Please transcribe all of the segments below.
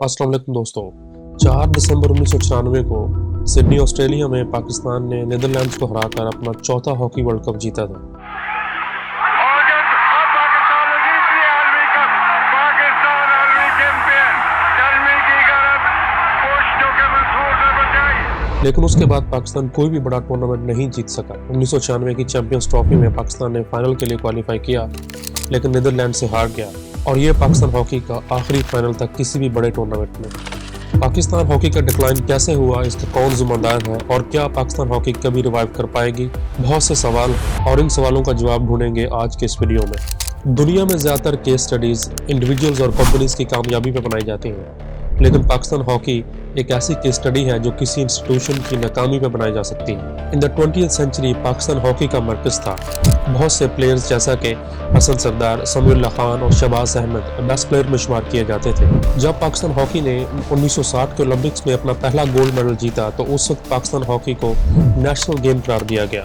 अस्सलाम वालेकुम दोस्तों। 4 दिसंबर 1994 को सिडनी ऑस्ट्रेलिया में पाकिस्तान ने नीदरलैंड्स को हराकर अपना चौथा हॉकी वर्ल्ड कप जीता था। और जब अब पाकिस्तान ने जीत लिया आलमी कप, पाकिस्तान आलमी चैंपियन, चलने की गरज कोशिशों के मंसूर से बचाई। लेकिन उसके बाद पाकिस्तान कोई भी बड़ा टूर्नामेंट नहीं जीत सका। 1996 की चैंपियंस ट्रॉफी में पाकिस्तान ने फाइनल के लिए क्वालिफाई किया, लेकिन नीदरलैंड से हार गया और ये पाकिस्तान हॉकी का आखिरी फाइनल था किसी भी बड़े टूर्नामेंट में। पाकिस्तान हॉकी का डिक्लाइन कैसे हुआ, इसका कौन जिम्मेदार है और क्या पाकिस्तान हॉकी कभी रिवाइव कर पाएगी, बहुत से सवाल और इन सवालों का जवाब ढूंढेंगे आज के इस वीडियो में। दुनिया में ज़्यादातर केस स्टडीज इंडिविजुअल्स और कंपनीज की कामयाबी पर बनाई जाती हैं, लेकिन पाकिस्तान हॉकी एक ऐसी केस स्टडी है जो किसी इंस्टीट्यूशन की नाकामी पर बनाई जा सकती है। In the 20th century Pakistan hockey का मरकज था। बहुत से प्लेयर्स जैसा कि हसन सरदार, समीउल्लाह खान और शहबाज अहमद बेस्ट प्लेयर में शुमार किए जाते थे। जब पाकिस्तान हॉकी ने 1960 के ओलंपिक्स में अपना पहला गोल्ड मेडल जीता तो उस वक्त पाकिस्तान हॉकी को नेशनल गेम करार दिया गया।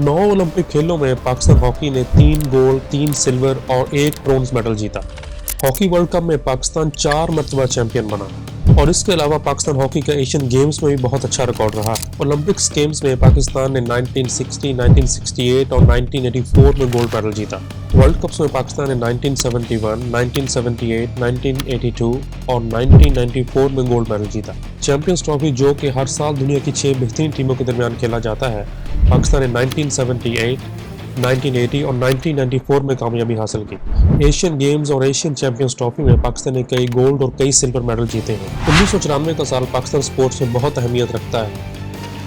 9 ओलंपिक खेलों में पाकिस्तान हॉकी ने 3 गोल्ड, 3 सिल्वर और 1 ब्रोंज मेडल जीता। हॉकी वर्ल्ड कप में पाकिस्तान 4 मरतबा चैंपियन बना और इसके अलावा पाकिस्तान हॉकी का एशियन गेम्स में भी बहुत अच्छा रिकॉर्ड रहा। ओलंपिक्स गेम्स में पाकिस्तान ने 1960, 1968 और 1984 में गोल्ड मेडल जीता। वर्ल्ड कप्स में पाकिस्तान ने 1971, 1978, 1982 और 1994 में गोल्ड मेडल जीता। चैंपियंस ट्रॉफी, जो कि हर साल दुनिया की 6 बेहतरीन टीमों के दरमियान खेला जाता है, पाकिस्तान ने 1978, 1980 और 1994 में कामयाबी हासिल की। एशियन गेम्स और एशियन चैंपियंस ट्रॉफी में पाकिस्तान ने कई गोल्ड और कई सिल्वर मेडल जीते हैं। 1994 का साल पाकिस्तान स्पोर्ट्स में बहुत अहमियत रखता है।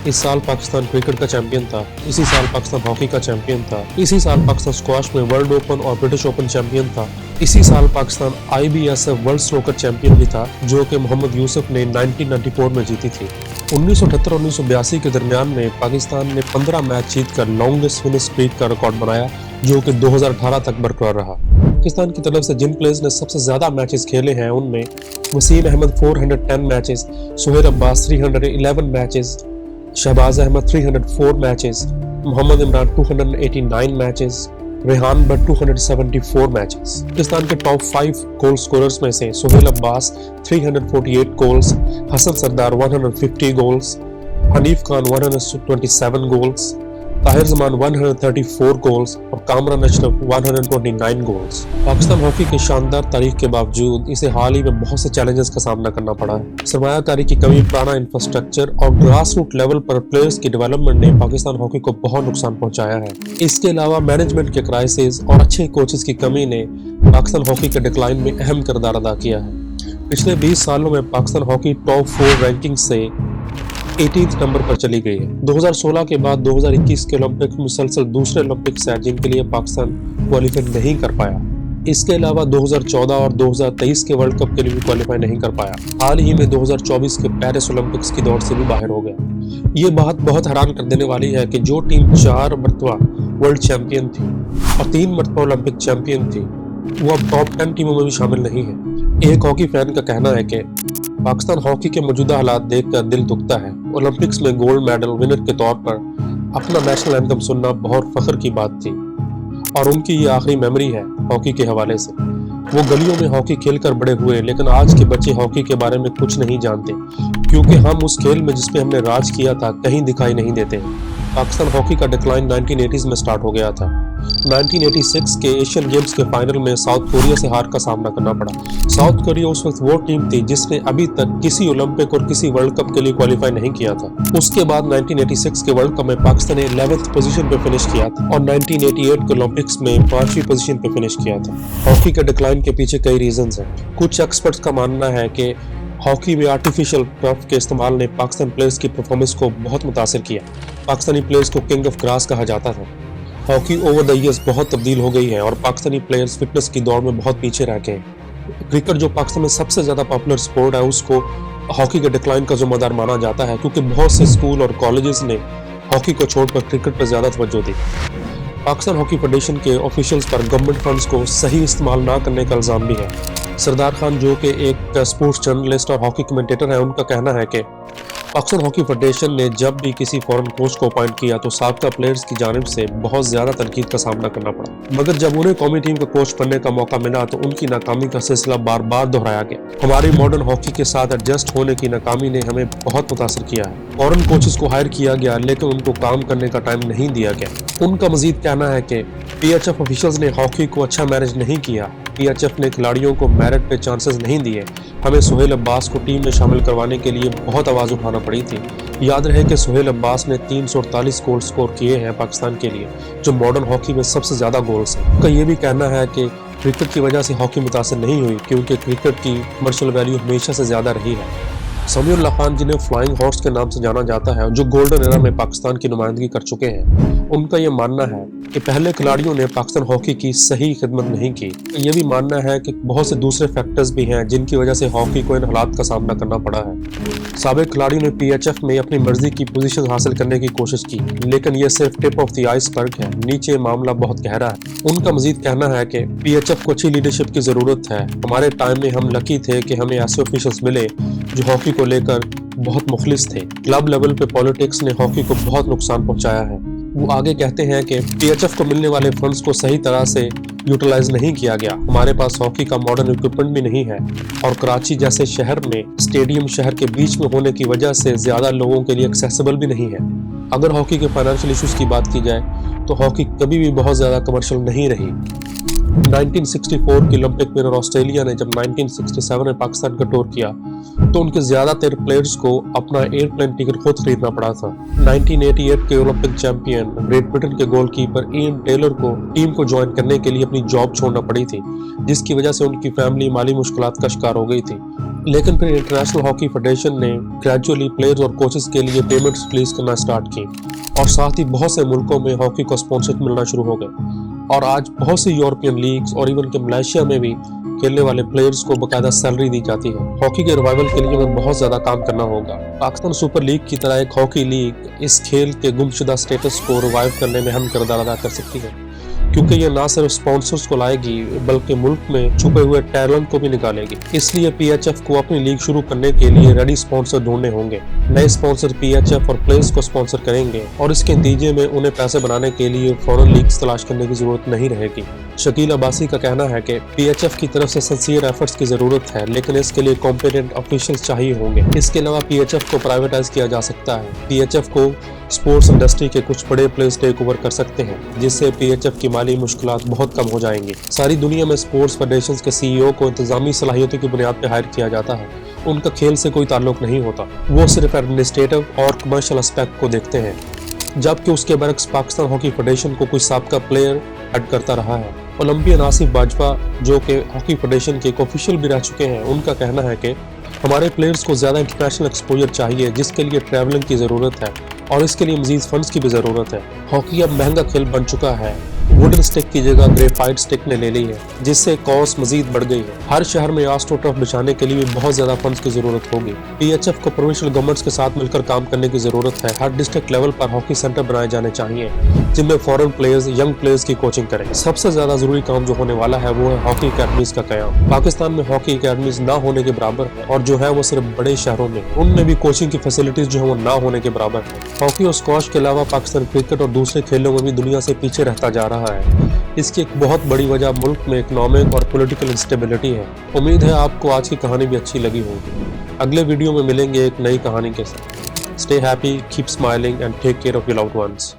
इस साल पाकिस्तान क्रिकेट का चैंपियन था, इसी साल पाकिस्तान हॉकी का चैंपियन था, इसी साल पाकिस्तान स्क्वाश में वर्ल्ड ओपन और ब्रिटिश ओपन चैंपियन था, इसी साल Pakistan IBSF world snooker champion भी था, जो कि मोहम्मद यूसुफ ने 1994 में जीती थी। 1978 और 1982 के दरमियान में पाकिस्तान ने 15 मैच जीतकर लॉन्गेस्ट विनिंग स्ट्रीक का रिकॉर्ड बनाया, जो कि 2018 तक बरकरार रहा। पाकिस्तान की तरफ से जिन प्लेयर्स ने सबसे ज्यादा मैचेस खेले हैं उनमें Wasim Ahmed 410 matches, Sohail Abbas 311 matches, Shahbaz Ahmed 304 matches, Mohammad Imran 289 matches, Rehan Butt 274 matches. Pakistan के टॉप 5 गोल स्कोरर्स में से Sohail Abbas 348 goals, Hasan Sardar 150 goals, Hanif Khan 127 goals, Tahir Zaman 134 goals और कामरान अशरफ 129 गोल्स। पाकिस्तान हॉकी की शानदार तारीख के बावजूद इसे हाल ही में बहुत से चैलेंजेस का सामना करना पड़ा है। सरमायाकारी की कमी, पुराना इंफ्रास्ट्रक्चर और ग्रास रूट लेवल पर प्लेयर्स की डेवलपमेंट ने पाकिस्तान हॉकी को बहुत नुकसान पहुंचाया है। इसके अलावा मैनेजमेंट के क्राइसिस और अच्छे कोचेस की कमी ने पाकिस्तान हॉकी के डिक्लाइन में अहम किरदार अदा किया है। पिछले 20 सालों में पाकिस्तान हॉकी टॉप 4 रैंकिंग से 18th नंबर पर चली गई है। 2016 के बाद 2021 के ओलंपिक मुसलसल दूसरे ओलंपिक्स हैं जिनके लिए पाकिस्तान क्वालिफाई नहीं कर पाया। इसके अलावा 2014 और 2023 के वर्ल्ड कप के लिए भी क्वालिफाई नहीं कर पाया। हाल ही में 2024 के पेरिस ओलंपिक्स की दौड़ से भी बाहर हो गया। ये बात बहुत हैरान कर देने वाली है कि जो टीम 4 मरतबा वर्ल्ड चैंपियन थी और 3 मरतबा ओलंपिक चैंपियन थी, वो अब टॉप 10 टीमों में भी शामिल नहीं है। एक हॉकी फैन का कहना है कि पाकिस्तान हॉकी के मौजूदा हालात देखकर दिल दुखता है। ओलंपिक्स में गोल्ड मेडल विनर के तौर पर अपना नेशनल एंथम सुनना बहुत फख्र की बात थी और उनकी ये आखिरी मेमोरी है हॉकी के हवाले से। वो गलियों में हॉकी खेलकर बड़े हुए, लेकिन आज के बच्चे हॉकी के बारे में कुछ नहीं जानते, क्योंकि हम उस खेल में जिसपे हमने राज किया था कहीं दिखाई नहीं देते। पाकिस्तान हॉकी का डिक्लाइन 1980s में स्टार्ट हो गया था। 1986 के एशियन गेम्स के फाइनल में साउथ कोरिया से हार का सामना करना पड़ा। साउथ कोरिया उस वक्त वो टीम थी जिसने अभी तक किसी ओलंपिक और किसी वर्ल्ड कप के लिए क्वालिफाई नहीं किया था। उसके बाद 1986 के वर्ल्ड कप में पाकिस्तान ने 11th पोजीशन पे फिनिश किया था और 1988 के ओलंपिक्स में 5वीं पोजीशन पे फिनिश किया था। हॉकी के डिक्लाइन के पीछे कई रीजंस हैं। कुछ एक्सपर्ट्स का मानना है कि हॉकी में आर्टिफिशियल टर्फ के इस्तेमाल ने पाकिस्तान प्लेयर्स की परफॉर्मेंस को बहुत मुतासिर किया। पाकिस्तानी प्लेयर्स को किंग ऑफ ग्रास कहा जाता था। हॉकी ओवर द ईयर्स बहुत तब्दील हो गई है और पाकिस्तानी प्लेयर्स फिटनेस की दौड़ में बहुत पीछे रह गए। क्रिकेट, जो पाकिस्तान में सबसे ज़्यादा पॉपुलर स्पोर्ट है, उसको हॉकी के डिक्लाइन का जिम्मेदार माना जाता है, क्योंकि बहुत से स्कूल और कॉलेजेस ने हॉकी को छोड़कर क्रिकेट पर ज़्यादा तवज्जो दी। पाकिस्तान हॉकी फेडरेशन के ऑफिशियल्स पर गवर्नमेंट फंड्स को सही इस्तेमाल ना करने का इल्ज़ाम भी है। सरदार खान, जो कि एक स्पोर्ट्स जर्नलिस्ट और हॉकी कमेंटेटर है, उनका कहना है कि पाकिस्तान हॉकी फेडरेशन ने जब भी किसी फॉरेन कोच को अपॉइंट किया तो साबका प्लेयर्स की जानिब से बहुत ज्यादा तनकीद का सामना करना पड़ा, मगर जब उन्हें कौमी टीम का कोच बनने का मौका मिला तो उनकी नाकामी का सिलसिला बार बार दोहराया गया। हमारी मॉडर्न हॉकी के साथ एडजस्ट होने की नाकामी ने हमें बहुत मुतासर किया है। फॉरेन कोचेस को हायर किया गया लेकिन उनको काम करने का टाइम नहीं दिया गया। उनका मजीद कहना है कि PHF ऑफिशियल्स ने हॉकी को अच्छा मैनेज नहीं किया। PHF ने खिलाड़ियों को मेरिट पे चांसेस नहीं दिए। हमें सुहेल अब्बास को टीम में शामिल करवाने के लिए बहुत आवाज़ उठाना पड़ी थी। याद रहे कि सुहेल अब्बास ने 348 गोल स्कोर किए हैं पाकिस्तान के लिए, जो मॉडर्न हॉकी में सबसे ज़्यादा गोल्स हैं। उनका ये भी कहना है कि क्रिकेट की वजह से हॉकी मुतासर नहीं हुई क्योंकि क्रिकेट की कमर्शियल वैल्यू हमेशा से ज़्यादा रही है। समीउल्लाह खान, जिन्हें फ्लाइंग हॉर्स के नाम से जाना जाता है, जो गोल्डन एरा में पाकिस्तान की नुमाइंदगी कर चुके हैं, उनका ये मानना है कि पहले खिलाड़ियों ने पाकिस्तान हॉकी की सही खिदमत नहीं की। ये भी मानना है कि बहुत से दूसरे फैक्टर्स भी हैं जिनकी वजह से हॉकी को इन हालात का सामना करना पड़ा है। साबिक खिलाड़ियों ने PHF में अपनी मर्जी की पोजीशन हासिल करने की कोशिश की, लेकिन ये सिर्फ टिप ऑफ द आइसबर्ग है, नीचे मामला बहुत गहरा है। उनका मजीद कहना है कि PHF को अच्छी लीडरशिप की ज़रूरत है। हमारे टाइम में हम लकी थे कि हमें ऐसे ऑफिशियल्स मिले जो हॉकी को लेकर बहुत मुखलिस थे। क्लब लेवल पे पॉलिटिक्स ने हॉकी को बहुत नुकसान पहुंचाया है। वो आगे कहते हैं कि PHF को मिलने वाले फंड्स को सही तरह से यूटिलाइज नहीं किया गया। हमारे पास हॉकी का मॉडर्न इक्विपमेंट भी नहीं है और कराची जैसे शहर में स्टेडियम शहर के बीच में होने की वजह से ज्यादा लोगों के लिए एक्सेसिबल भी नहीं है। अगर हॉकी के फाइनेंशियल इश्यूज की बात की जाए तो हॉकी कभी भी बहुत ज्यादा कमर्शियल नहीं रही। 1964 के ओलंपिक विनर ऑस्ट्रेलिया ने जब 1967 में पाकिस्तान का टूर किया तो उनके ज्यादातर प्लेयर्स को अपना एयरप्लेन टिकट खुद खरीदना पड़ा था। 1988 के ओलंपिक चैंपियन ग्रेट ब्रिटेन के गोलकीपर इयन टेलर को टीम को ज्वाइन करने के लिए अपनी जॉब छोड़ना पड़ी थी, जिसकी वजह से उनकी फैमिली माली मुश्किलात का शिकार हो गई थी। लेकिन फिर इंटरनेशनल हॉकी फेडरेशन ने ग्रेजुअली प्लेयर्स और कोचेस के लिए पेमेंट्स रिलीज करना स्टार्ट की और साथ ही बहुत से मुल्कों में हॉकी को स्पॉन्सरशिप मिलना शुरू हो गए और आज बहुत सी यूरोपियन लीग्स और इवन के मलेशिया में भी खेलने वाले प्लेयर्स को बाकायदा सैलरी दी जाती है। हॉकी के रिवाइवल के लिए हमें बहुत ज्यादा काम करना होगा। पाकिस्तान सुपर लीग की तरह एक हॉकी लीग इस खेल के गुमशुदा स्टेटस को रिवाइव करने में अहम किरदार अदा कर सकती है, क्योंकि ये ना सिर्फ स्पॉन्सर्स को लाएगी बल्कि मुल्क में छुपे हुए टैलेंट को भी निकालेगी। इसलिए PHF को अपनी लीग शुरू करने के लिए रेडी स्पॉन्सर ढूंढने होंगे। नए स्पॉन्सर PHF और प्लेयर्स को स्पॉन्सर करेंगे और इसके नतीजे में उन्हें पैसे बनाने के लिए फॉरेन लीग्स तलाश करने की जरूरत नहीं रहेगी। शकील अब्बासी का कहना है कि PHF की तरफ से सिंसियर एफर्ट्स की जरूरत है, लेकिन इसके लिए कॉम्पिटेंट ऑफिशियल्स चाहिए होंगे। इसके अलावा PHF को प्राइवेटाइज किया जा सकता है। PHF को स्पोर्ट्स इंडस्ट्री के कुछ बड़े प्लेयर्स टेक ओवर कर सकते हैं, जिससे PHF की माली मुश्किलात बहुत कम हो जाएंगी। सारी दुनिया में स्पोर्ट्स फेडरेशंस के CEO को इंतजामी सलाहियतों की बुनियाद पर हायर किया जाता है। उनका खेल से कोई ताल्लुक नहीं होता, वो सिर्फ एडमिनिस्ट्रेटिव और कमर्शियल एस्पेक्ट को देखते हैं। जबकि उसके बरक्स पाकिस्तान हॉकी फेडरेशन को कोई साबका प्लेयर हेड करता रहा है। ओलंपियन आसिफ बाजवा, जो कि हॉकी फेडरेशन के एक ऑफिशियल भी रह चुके हैं, उनका कहना है कि हमारे प्लेयर्स को ज़्यादा इंटरनेशनल एक्सपोजर चाहिए, जिसके लिए ट्रैवलिंग की ज़रूरत है और इसके लिए मजीद फंड्स की भी ज़रूरत है। हॉकी अब महंगा खेल बन चुका है। वुडन स्टिक की जगह ग्रेफाइट स्टिक ने ले ली है, जिससे कॉस्ट मजीद बढ़ गई है। हर शहर में आस्ट्रो टर्फ बिछाने के लिए भी बहुत ज्यादा फंड्स की जरूरत होगी। PHF को प्रोविंशियल गवर्नमेंट्स के साथ मिलकर काम करने की जरूरत है। हर डिस्ट्रिक्ट लेवल पर हॉकी सेंटर बनाए जाने चाहिए जिनमें फॉरेन प्लेयर्स, यंग प्लेयर्स की कोचिंग करें। सबसे ज्यादा जरूरी काम जो होने वाला है वो है हॉकी अकेडमीज का कयाम। पाकिस्तान में हॉकी अकेडमीज ना होने के बराबर है और जो है वो सिर्फ बड़े शहरों में, उनमें भी कोचिंग की फैसिलिटीज जो है वो ना होने के बराबर है। हॉकी और स्क्वॉश के अलावा पाकिस्तान क्रिकेट और दूसरे खेलों में भी दुनिया से पीछे रहता जा रहा है। इसकी एक बहुत बड़ी वजह मुल्क में इकोनॉमिक और पॉलिटिकल इंस्टेबिलिटी है। उम्मीद है आपको आज की कहानी भी अच्छी लगी होगी। अगले वीडियो में मिलेंगे एक नई कहानी के साथ। Stay happy, keep smiling and take care of your loved once.